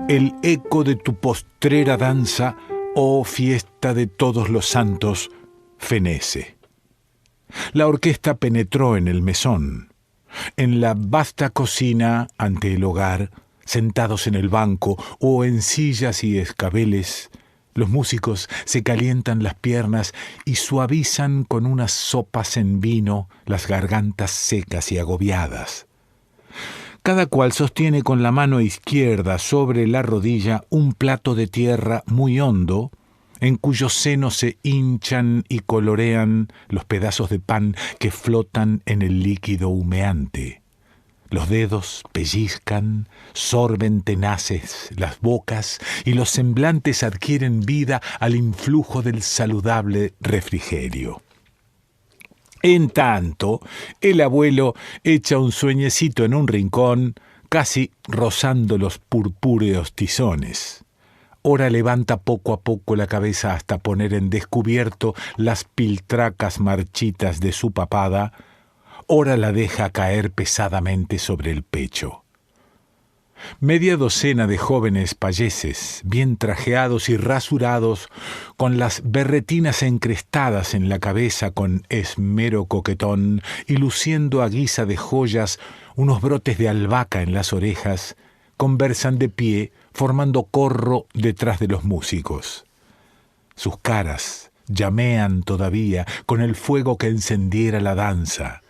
el eco de tu postrera danza, oh fiesta de todos los santos, fenece. La orquesta penetró en el mesón. En la vasta cocina ante el hogar, sentados en el banco o en sillas y escabeles, los músicos se calientan las piernas y suavizan con unas sopas en vino las gargantas secas y agobiadas. Cada cual sostiene con la mano izquierda sobre la rodilla un plato de tierra muy hondo, en cuyo seno se hinchan y colorean los pedazos de pan que flotan en el líquido humeante. Los dedos pellizcan, sorben tenaces las bocas y los semblantes adquieren vida al influjo del saludable refrigerio. En tanto, el abuelo echa un sueñecito en un rincón, casi rozando los purpúreos tizones. Ora levanta poco a poco la cabeza hasta poner en descubierto las piltracas marchitas de su papada, ora la deja caer pesadamente sobre el pecho. Media docena de jóvenes payeses, bien trajeados y rasurados, con las berretinas encrestadas en la cabeza con esmero coquetón y luciendo a guisa de joyas unos brotes de albahaca en las orejas, conversan de pie, formando corro detrás de los músicos. Sus caras llamean todavía con el fuego que encendiera la danza.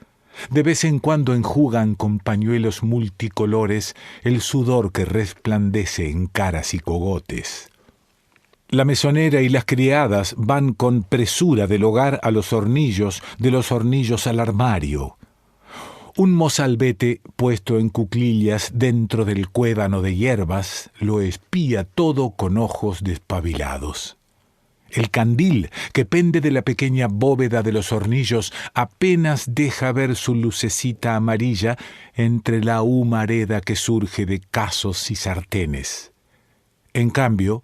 De vez en cuando enjugan con pañuelos multicolores el sudor que resplandece en caras y cogotes. La mesonera y las criadas van con presura del hogar a los hornillos, de los hornillos al armario. Un mozalbete puesto en cuclillas dentro del cuévano de hierbas lo espía todo con ojos despabilados. El candil que pende de la pequeña bóveda de los hornillos apenas deja ver su lucecita amarilla entre la humareda que surge de casos y sartenes. En cambio,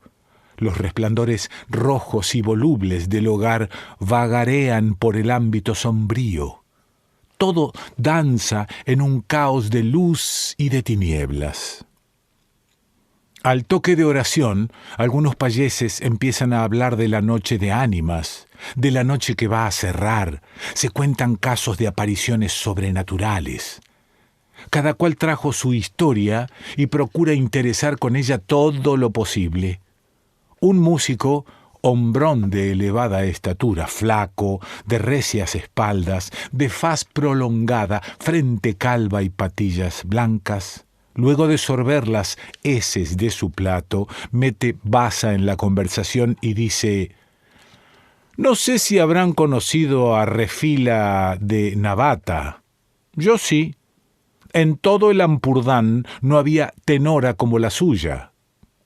los resplandores rojos y volubles del hogar vagarean por el ámbito sombrío. Todo danza en un caos de luz y de tinieblas. Al toque de oración, algunos payeses empiezan a hablar de la noche de ánimas, de la noche que va a cerrar. Se cuentan casos de apariciones sobrenaturales. Cada cual trajo su historia y procura interesar con ella todo lo posible. Un músico, hombrón de elevada estatura, flaco, de recias espaldas, de faz prolongada, frente calva y patillas blancas, luego de sorber las heces de su plato, mete baza en la conversación y dice: «No sé si habrán conocido a Refila de Navata. Yo sí. En todo el Ampurdán no había tenora como la suya.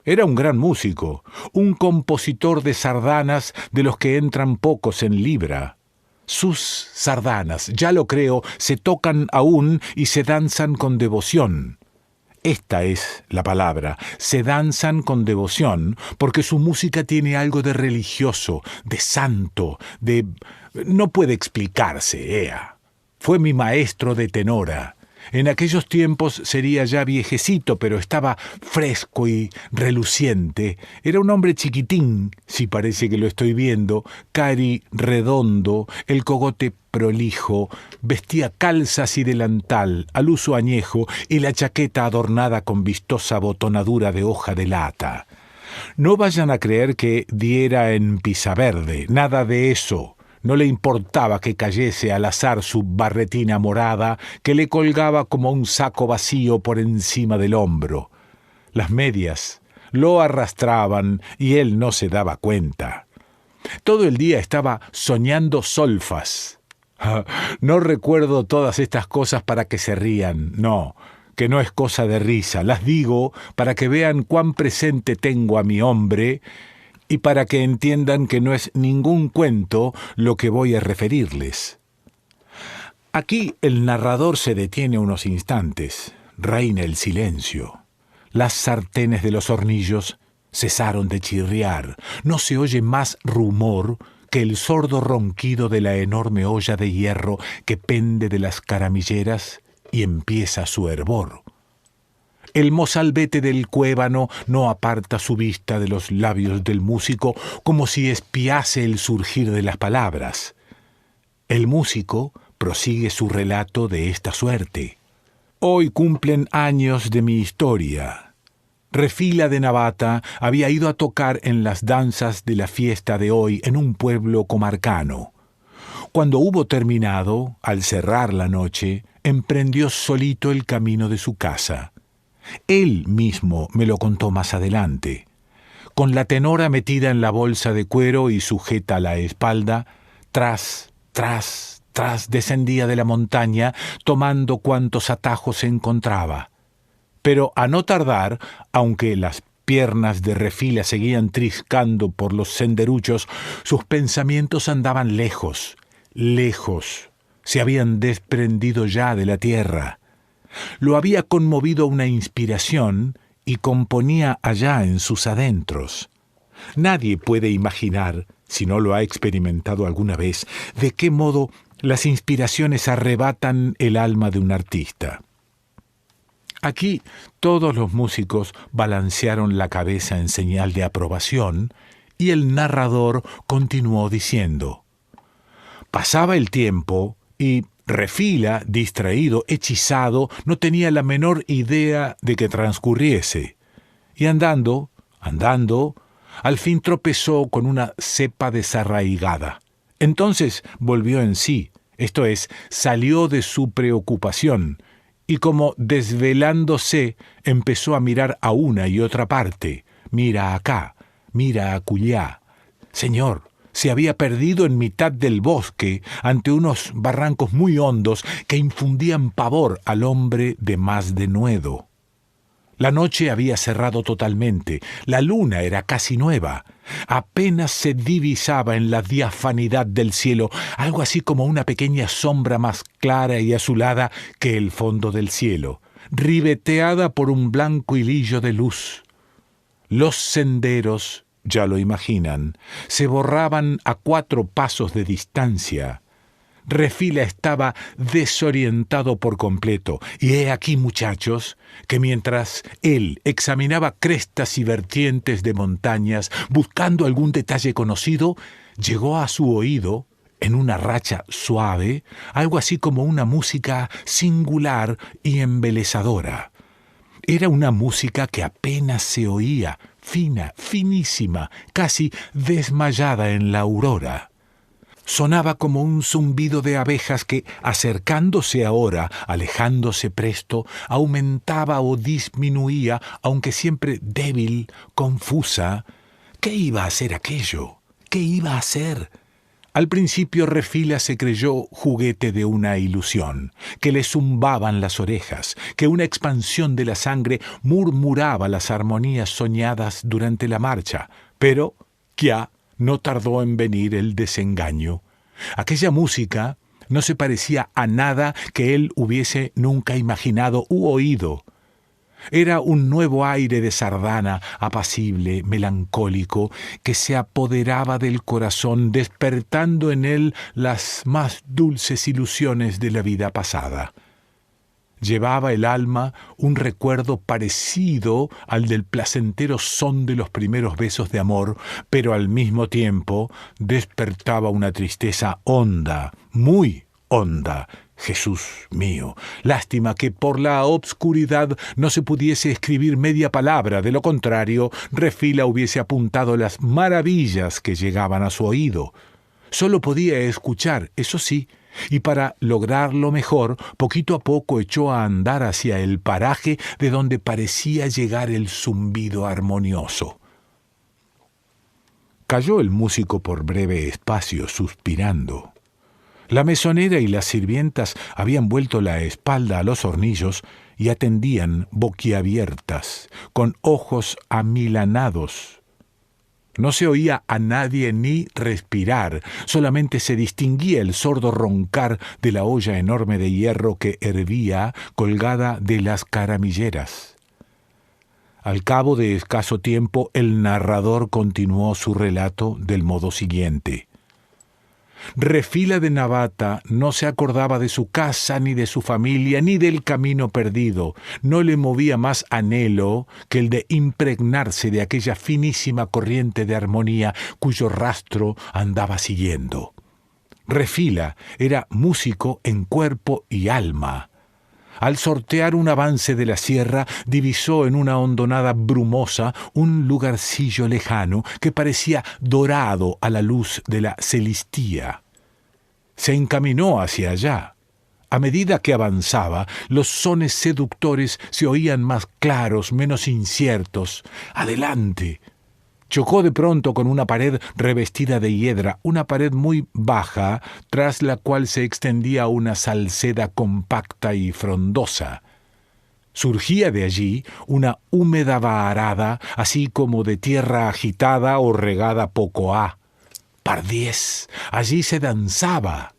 Era un gran músico, un compositor de sardanas de los que entran pocos en libra. Sus sardanas, ya lo creo, se tocan aún y se danzan con devoción». Esta es la palabra, se danzan con devoción, porque su música tiene algo de religioso, de santo, de... no puede explicarse, ea. Fue mi maestro de tenora. En aquellos tiempos sería ya viejecito, pero estaba fresco y reluciente. Era un hombre chiquitín, si parece que lo estoy viendo, cari redondo, el cogote prolijo, vestía calzas y delantal, al uso añejo, y la chaqueta adornada con vistosa botonadura de hoja de lata. No vayan a creer que diera en Pisaverde, nada de eso. No le importaba que cayese al azar su barretina morada, que le colgaba como un saco vacío por encima del hombro. Las medias lo arrastraban y él no se daba cuenta. Todo el día estaba soñando solfas. No recuerdo todas estas cosas para que se rían, no, que no es cosa de risa. Las digo para que vean cuán presente tengo a mi hombre y para que entiendan que no es ningún cuento lo que voy a referirles. Aquí el narrador se detiene unos instantes, reina el silencio. Las sartenes de los hornillos cesaron de chirriar, no se oye más rumor que el sordo ronquido de la enorme olla de hierro que pende de las caramilleras y empieza su hervor. El mozalbete del cuébano no aparta su vista de los labios del músico como si espiase el surgir de las palabras. El músico prosigue su relato de esta suerte. Hoy cumplen años de mi historia. Refila de Navata había ido a tocar en las danzas de la fiesta de hoy en un pueblo comarcano. Cuando hubo terminado, al cerrar la noche, emprendió solito el camino de su casa. Él mismo me lo contó más adelante. Con la tenora metida en la bolsa de cuero y sujeta a la espalda, tras descendía de la montaña, tomando cuantos atajos encontraba. Pero a no tardar, aunque las piernas de Refila seguían triscando por los senderuchos, sus pensamientos andaban lejos, se habían desprendido ya de la tierra. Lo había conmovido una inspiración y componía allá en sus adentros. Nadie puede imaginar, si no lo ha experimentado alguna vez, de qué modo las inspiraciones arrebatan el alma de un artista. Aquí todos los músicos balancearon la cabeza en señal de aprobación y el narrador continuó diciendo: pasaba el tiempo y Refila, distraído, hechizado, no tenía la menor idea de que transcurriese. Y andando, al fin tropezó con una cepa desarraigada. Entonces volvió en sí, esto es, salió de su preocupación, y como desvelándose, empezó a mirar a una y otra parte. Mira acá, mira acullá. Señor, se había perdido en mitad del bosque, ante unos barrancos muy hondos que infundían pavor al hombre de más denuedo. La noche había cerrado totalmente, la luna era casi nueva. Apenas se divisaba en la diafanidad del cielo algo así como una pequeña sombra más clara y azulada que el fondo del cielo, ribeteada por un blanco hilillo de luz. Los senderos, ya lo imaginan, se borraban a 4 pasos de distancia. Refila estaba desorientado por completo, y he aquí, muchachos, que mientras él examinaba crestas y vertientes de montañas, buscando algún detalle conocido, llegó a su oído, en una racha suave, algo así como una música singular y embelezadora. Era una música que apenas se oía, fina, finísima, casi desmayada en la aurora. Sonaba como un zumbido de abejas que, acercándose ahora, alejándose presto, aumentaba o disminuía, aunque siempre débil, confusa. ¿Qué iba a ser aquello? ¿Qué iba a ser? Al principio Refila se creyó juguete de una ilusión, que le zumbaban las orejas, que una expansión de la sangre murmuraba las armonías soñadas durante la marcha, pero ya no tardó en venir el desengaño. Aquella música no se parecía a nada que él hubiese nunca imaginado u oído. Era un nuevo aire de sardana, apacible, melancólico, que se apoderaba del corazón, despertando en él las más dulces ilusiones de la vida pasada. Llevaba el alma un recuerdo parecido al del placentero son de los primeros besos de amor, pero al mismo tiempo despertaba una tristeza honda, muy honda. Jesús mío, lástima que por la obscuridad no se pudiese escribir media palabra, de lo contrario, Refila hubiese apuntado las maravillas que llegaban a su oído. Solo podía escuchar, eso sí, y para lograrlo mejor, poquito a poco echó a andar hacia el paraje de donde parecía llegar el zumbido armonioso. Calló el músico por breve espacio, suspirando. La mesonera y las sirvientas habían vuelto la espalda a los hornillos y atendían boquiabiertas, con ojos amilanados. No se oía a nadie ni respirar, solamente se distinguía el sordo roncar de la olla enorme de hierro que hervía colgada de las caramilleras. Al cabo de escaso tiempo, el narrador continuó su relato del modo siguiente. Refila de Navata no se acordaba de su casa, ni de su familia, ni del camino perdido. No le movía más anhelo que el de impregnarse de aquella finísima corriente de armonía cuyo rastro andaba siguiendo. Refila era músico en cuerpo y alma. Al sortear un avance de la sierra, divisó en una hondonada brumosa un lugarcillo lejano que parecía dorado a la luz de la celistía. Se encaminó hacia allá. A medida que avanzaba, los sones seductores se oían más claros, menos inciertos. ¡Adelante! Chocó de pronto con una pared revestida de hiedra, una pared muy baja, tras la cual se extendía una salceda compacta y frondosa. Surgía de allí una húmeda vaharada, así como de tierra agitada o regada poco ha. ¡Pardiez! Allí se danzaba.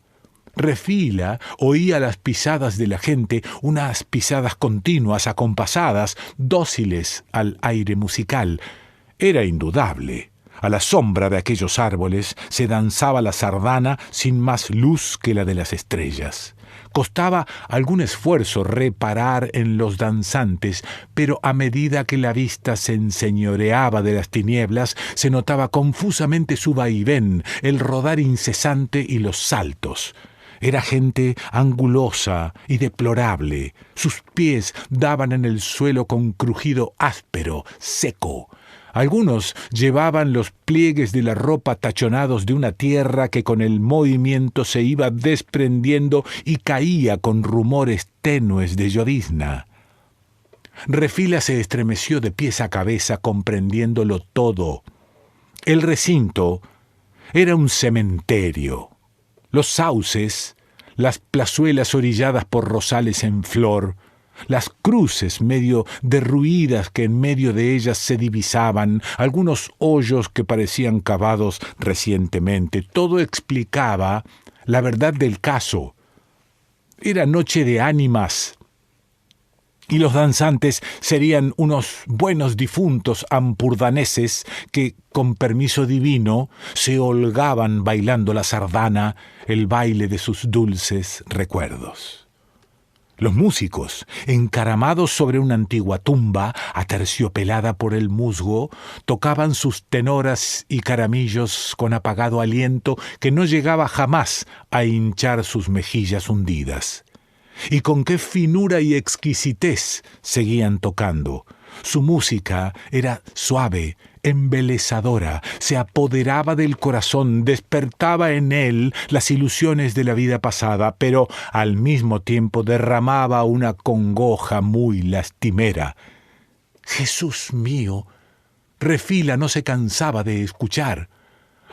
Refila oía las pisadas de la gente, unas pisadas continuas, acompasadas, dóciles al aire musical. Era indudable. A la sombra de aquellos árboles se danzaba la sardana sin más luz que la de las estrellas. Costaba algún esfuerzo reparar en los danzantes, pero a medida que la vista se enseñoreaba de las tinieblas, se notaba confusamente su vaivén, el rodar incesante y los saltos. Era gente angulosa y deplorable. Sus pies daban en el suelo con crujido áspero, seco. Algunos llevaban los pliegues de la ropa tachonados de una tierra que con el movimiento se iba desprendiendo y caía con rumores tenues de llovizna. Refila se estremeció de pies a cabeza comprendiéndolo todo. El recinto era un cementerio. Los sauces, las plazuelas orilladas por rosales en flor, las cruces medio derruidas que en medio de ellas se divisaban, algunos hoyos que parecían cavados recientemente, todo explicaba la verdad del caso. Era noche de ánimas, y los danzantes serían unos buenos difuntos ampurdaneses que, con permiso divino, se holgaban bailando la sardana, el baile de sus dulces recuerdos. Los músicos, encaramados sobre una antigua tumba, aterciopelada por el musgo, tocaban sus tenoras y caramillos con apagado aliento que no llegaba jamás a hinchar sus mejillas hundidas. Y con qué finura y exquisitez seguían tocando. Su música era suave, embelezadora, se apoderaba del corazón, despertaba en él las ilusiones de la vida pasada, pero al mismo tiempo derramaba una congoja muy lastimera. ¡Jesús mío! Refila no se cansaba de escuchar.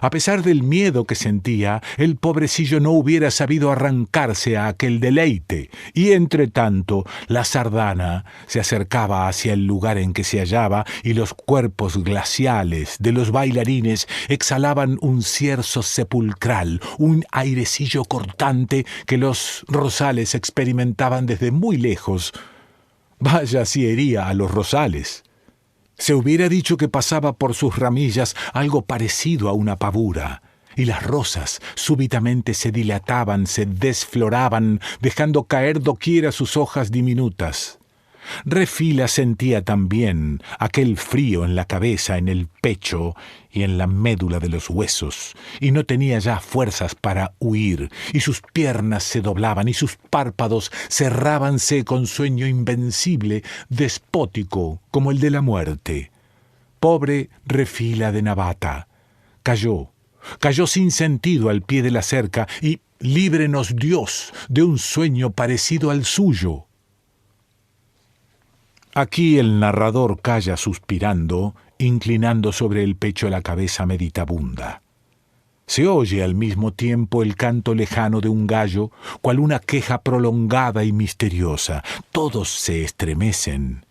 A pesar del miedo que sentía, el pobrecillo no hubiera sabido arrancarse a aquel deleite, y entre tanto la sardana se acercaba hacia el lugar en que se hallaba, y los cuerpos glaciales de los bailarines exhalaban un cierzo sepulcral, un airecillo cortante que los rosales experimentaban desde muy lejos. Vaya si hería a los rosales. Se hubiera dicho que pasaba por sus ramillas algo parecido a una pavura, y las rosas súbitamente se dilataban, se desfloraban, dejando caer doquiera sus hojas diminutas. Refila sentía también aquel frío en la cabeza, en el pecho y en la médula de los huesos, y no tenía ya fuerzas para huir, y sus piernas se doblaban y sus párpados cerrábanse con sueño invencible, despótico como el de la muerte. Pobre Refila de Navata. Cayó sin sentido al pie de la cerca, y líbrenos Dios de un sueño parecido al suyo. Aquí el narrador calla suspirando, inclinando sobre el pecho la cabeza meditabunda. Se oye al mismo tiempo el canto lejano de un gallo, cual una queja prolongada y misteriosa. Todos se estremecen.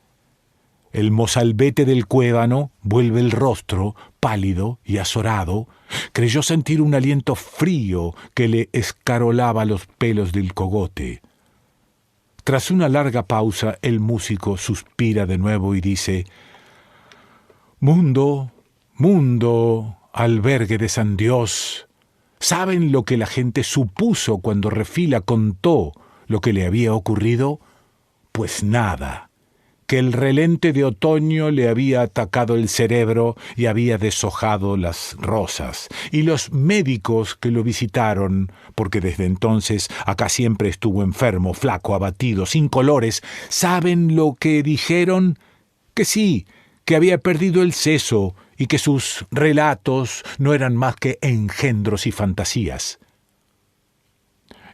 El mozalbete del cuébano vuelve el rostro, pálido y azorado. Creyó sentir un aliento frío que le escarolaba los pelos del cogote. Tras una larga pausa, el músico suspira de nuevo y dice: «Mundo, mundo, albergue de San Dios, ¿Saben lo que la gente supuso cuando Refila contó lo que le había ocurrido? Pues nada, que el relente de otoño le había atacado el cerebro y había deshojado las rosas. Y los médicos que lo visitaron, porque desde entonces acá siempre estuvo enfermo, flaco, abatido, sin colores, ¿saben lo que dijeron? Que sí, que había perdido el seso y que sus relatos no eran más que engendros y fantasías.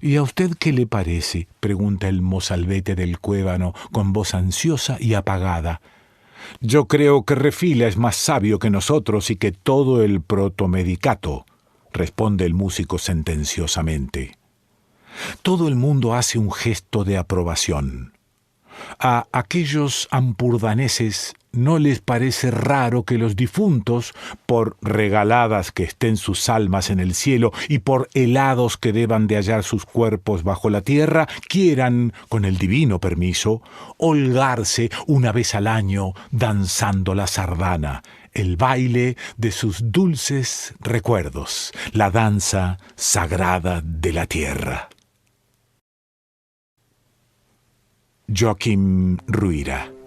¿Y a usted qué le parece?, pregunta el mozalbete del Cuébano con voz ansiosa y apagada. Yo creo que Refila es más sabio que nosotros y que todo el protomedicato, responde el músico sentenciosamente. Todo el mundo hace un gesto de aprobación. A aquellos ampurdaneses no les parece raro que los difuntos, por regaladas que estén sus almas en el cielo y por helados que deban de hallar sus cuerpos bajo la tierra, quieran, con el divino permiso, holgarse una vez al año danzando la sardana, el baile de sus dulces recuerdos, la danza sagrada de la tierra. Joaquim Ruyra.